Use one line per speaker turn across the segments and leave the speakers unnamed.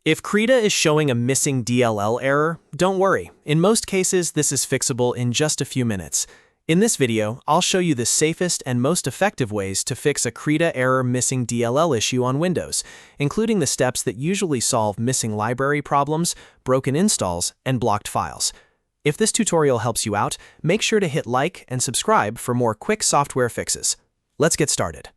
If Krita is showing a missing DLL error, don't worry. In most cases, this is fixable in just a few minutes. In this video, I'll show you the safest and most effective ways to fix a Krita error missing DLL issue on Windows, including the steps that usually solve missing library problems, broken installs, and blocked files. If this tutorial helps you out, make sure to hit like and subscribe for more quick software fixes. Let's get started.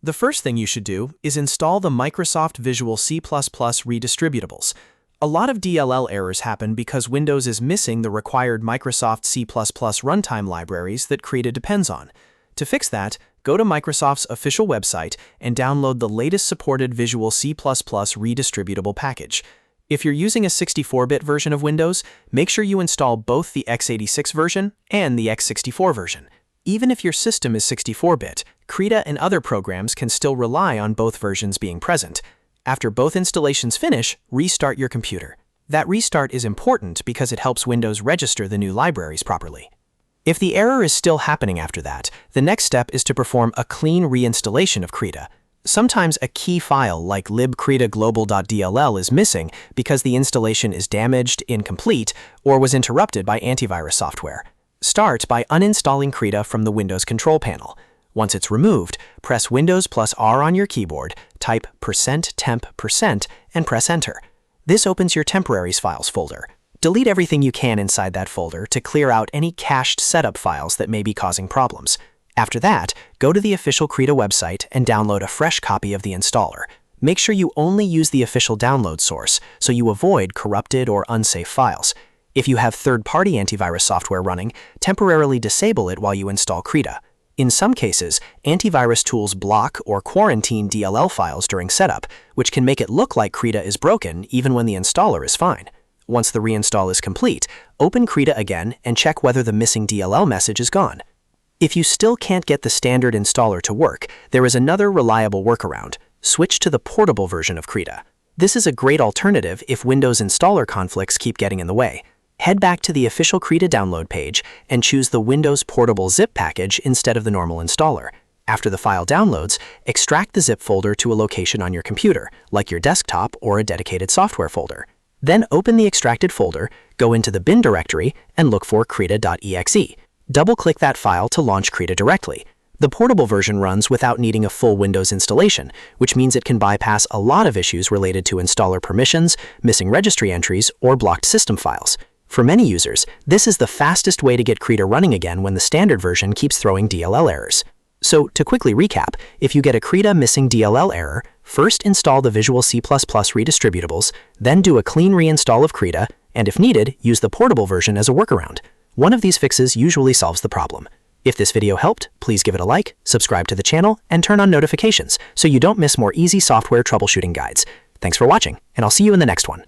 The first thing you should do is install the Microsoft Visual C Redistributables. A lot of DLL errors happen because Windows is missing the required Microsoft C++ runtime libraries that Krita depends on. To fix that, go to Microsoft's official website and download the latest supported Visual C redistributable package. If you're using a 64-bit version of Windows, make sure you install both the x86 version and the x64 version. Even if your system is 64-bit, Krita and other programs can still rely on both versions being present. After both installations finish, restart your computer. That restart is important because it helps Windows register the new libraries properly. If the error is still happening after that, the next step is to perform a clean reinstallation of Krita. Sometimes a key file like libkritaglobal.dll is missing because the installation is damaged, incomplete, or was interrupted by antivirus software. Start by uninstalling Krita from the Windows control panel. Once it's removed, press Windows plus R on your keyboard, type %temp%, and press Enter. This opens your Temporaries files folder. Delete everything you can inside that folder to clear out any cached setup files that may be causing problems. After that, go to the official Krita website and download a fresh copy of the installer. Make sure you only use the official download source so you avoid corrupted or unsafe files. If you have third-party antivirus software running, temporarily disable it while you install Krita. In some cases, antivirus tools block or quarantine DLL files during setup, which can make it look like Krita is broken even when the installer is fine. Once the reinstall is complete, open Krita again and check whether the missing DLL message is gone. If you still can't get the standard installer to work, there is another reliable workaround. Switch to the portable version of Krita. This is a great alternative if Windows installer conflicts keep getting in the way. Head back to the official Krita download page and choose the Windows Portable zip package instead of the normal installer. After the file downloads, extract the zip folder to a location on your computer, like your desktop or a dedicated software folder. Then open the extracted folder, go into the bin directory, and look for krita.exe. Double-click that file to launch Krita directly. The portable version runs without needing a full Windows installation, which means it can bypass a lot of issues related to installer permissions, missing registry entries, or blocked system files. For many users, this is the fastest way to get Krita running again when the standard version keeps throwing DLL errors. So, to quickly recap, if you get a Krita missing DLL error, first install the Visual C Redistributables, then do a clean reinstall of Krita, and if needed, use the portable version as a workaround. One of these fixes usually solves the problem. If this video helped, please give it a like, subscribe to the channel, and turn on notifications so you don't miss more easy software troubleshooting guides. Thanks for watching, and I'll see you in the next one.